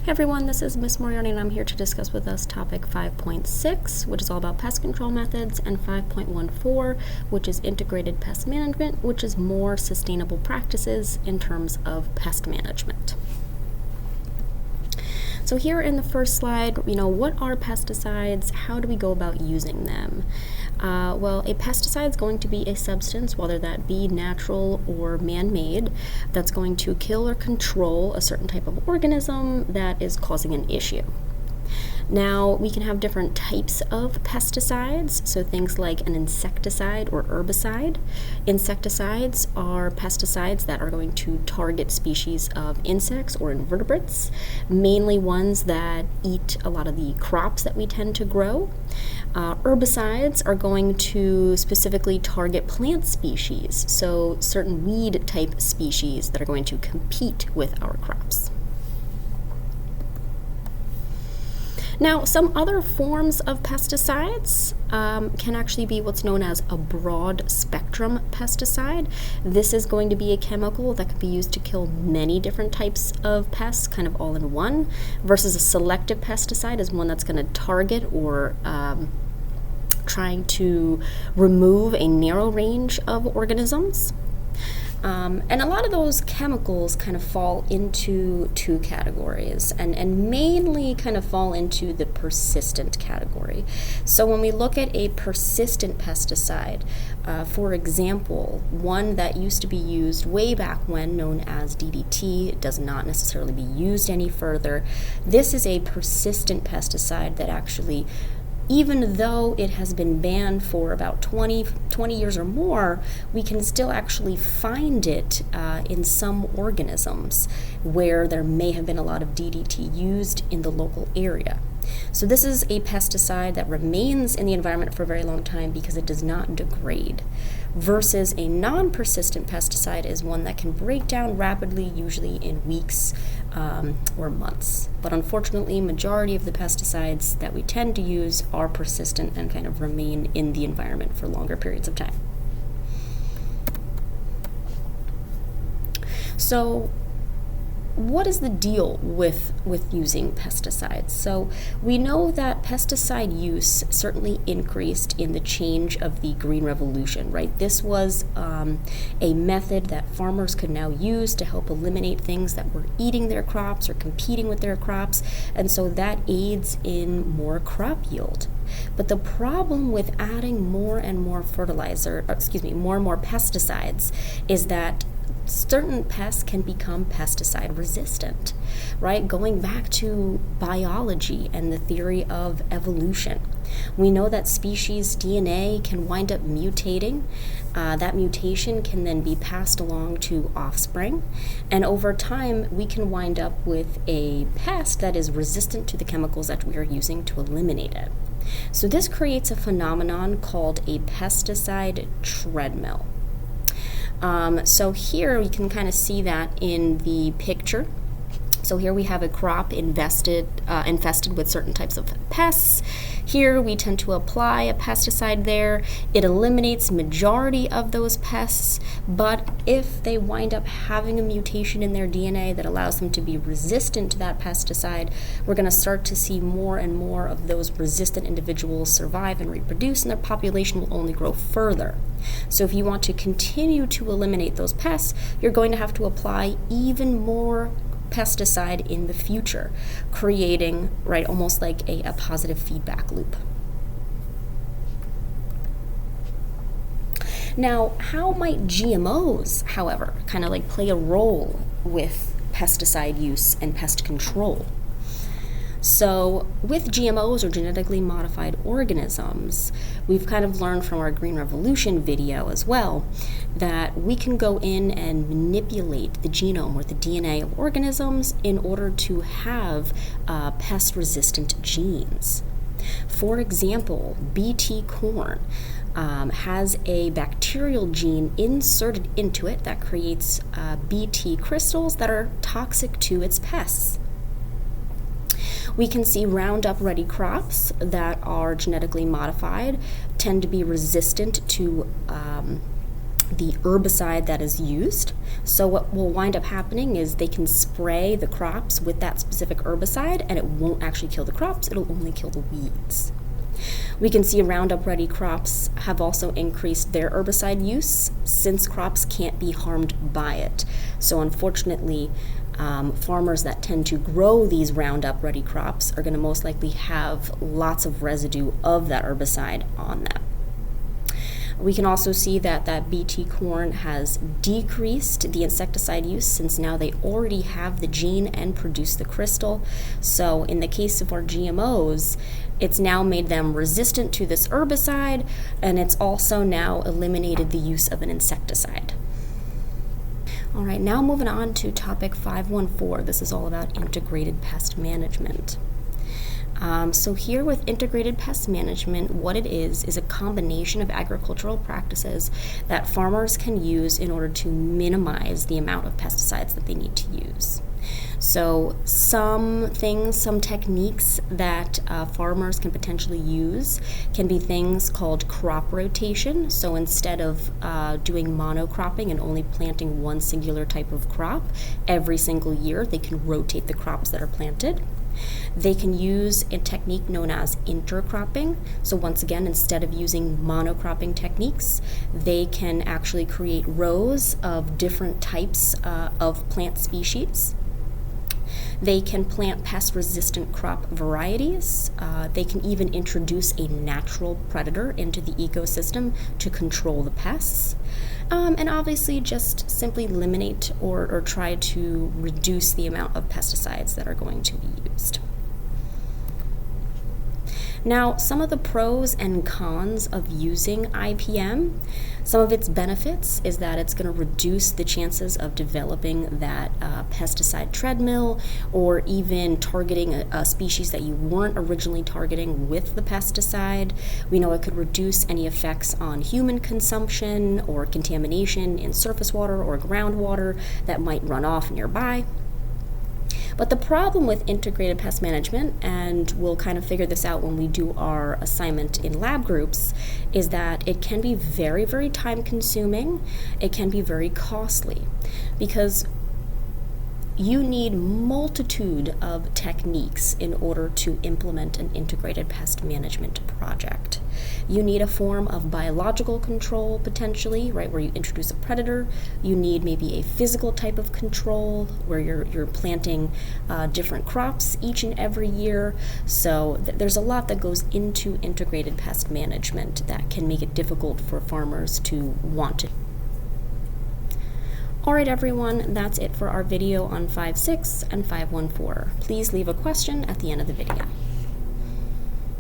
Hey everyone, this is Miss Moriarty and I'm here to discuss with us topic 5.6, which is all about pest control methods, and 5.14, which is integrated pest management, which is more sustainable practices in terms of pest management. So here in the first slide, what are pesticides? How do we go about using them? Well, a pesticide is going to be a substance, whether that be natural or man-made, that's going to kill or control a certain type of organism that is causing an issue. Now, we can have different types of pesticides, so things like an insecticide or herbicide. Insecticides are pesticides that are going to target species of insects or invertebrates, mainly ones that eat a lot of the crops that we tend to grow. Herbicides are going to specifically target plant species, so certain weed type species that are going to compete with our crops. Now, some other forms of pesticides can actually be what's known as a broad spectrum pesticide. This is going to be a chemical that can be used to kill many different types of pests, kind of all in one, versus a selective pesticide is one that's going to target or trying to remove a narrow range of organisms. And a lot of those chemicals kind of fall into two categories and mainly kind of fall into the persistent category. So when we look at a persistent pesticide, for example, one that used to be used way back when, known as DDT, it does not necessarily be used any further. This is a persistent pesticide that actually, even though it has been banned for about 20 years or more, we can still actually find it in some organisms where there may have been a lot of DDT used in the local area. So this is a pesticide that remains in the environment for a very long time because it does not degrade, versus a non-persistent pesticide is one that can break down rapidly, usually in weeks or months. But unfortunately, majority of the pesticides that we tend to use are persistent and kind of remain in the environment for longer periods of time. So what is the deal with using pesticides? So we know that pesticide use certainly increased in the change of the Green Revolution, right? This was a method that farmers could now use to help eliminate things that were eating their crops or competing with their crops, and so that aids in more crop yield. But the problem with adding more and more more and more pesticides is that certain pests can become pesticide resistant, right? Going back to biology and the theory of evolution, we know that species DNA can wind up mutating. That mutation can then be passed along to offspring, and over time we can wind up with a pest that is resistant to the chemicals that we are using to eliminate it. So this creates a phenomenon called a pesticide treadmill. So here we can kind of see that in the picture. So here we have a crop infested with certain types of pests. Here we tend to apply a pesticide there. It eliminates majority of those pests, but if they wind up having a mutation in their DNA that allows them to be resistant to that pesticide, we're going to start to see more and more of those resistant individuals survive and reproduce, and their population will only grow further. So if you want to continue to eliminate those pests, you're going to have to apply even more pesticide in the future, creating, right, almost like a positive feedback loop. Now, how might GMOs, however, kind of like play a role with pesticide use and pest control? So with GMOs, or genetically modified organisms, we've kind of learned from our Green Revolution video as well that we can go in and manipulate the genome or the DNA of organisms in order to have pest-resistant genes. For example, BT corn has a bacterial gene inserted into it that creates BT crystals that are toxic to its pests. We can see Roundup Ready crops that are genetically modified tend to be resistant to the herbicide that is used. So what will wind up happening is they can spray the crops with that specific herbicide and it won't actually kill the crops, it'll only kill the weeds. We can see Roundup Ready crops have also increased their herbicide use since crops can't be harmed by it. So unfortunately, farmers that tend to grow these Roundup Ready crops are going to most likely have lots of residue of that herbicide on them. We can also see that BT corn has decreased the insecticide use since now they already have the gene and produce the crystal. So in the case of our GMOs, it's now made them resistant to this herbicide, and it's also now eliminated the use of an insecticide. All right, now moving on to topic 514. This is all about integrated pest management. So here with integrated pest management, what it is a combination of agricultural practices that farmers can use in order to minimize the amount of pesticides that they need to use. So some techniques that farmers can potentially use can be things called crop rotation. So instead of doing monocropping and only planting one singular type of crop every single year, they can rotate the crops that are planted. They can use a technique known as intercropping. So once again, instead of using monocropping techniques, they can actually create rows of different types of plant species. They can plant pest-resistant crop varieties. They can even introduce a natural predator into the ecosystem to control the pests. And obviously just simply eliminate or try to reduce the amount of pesticides that are going to be used. Now, some of the pros and cons of using IPM, some of its benefits is that it's going to reduce the chances of developing that pesticide treadmill or even targeting a species that you weren't originally targeting with the pesticide. We know it could reduce any effects on human consumption or contamination in surface water or groundwater that might run off nearby. But the problem with integrated pest management, and we'll kind of figure this out when we do our assignment in lab groups, is that it can be very, very time consuming. It can be very costly because you need multitude of techniques in order to implement an integrated pest management project. You need a form of biological control potentially, right, where you introduce a predator. You need maybe a physical type of control where you're planting different crops each and every year. So there's a lot that goes into integrated pest management that can make it difficult for farmers to want to. Alright everyone, that's it for our video on 5.6 and 5.14. Please leave a question at the end of the video.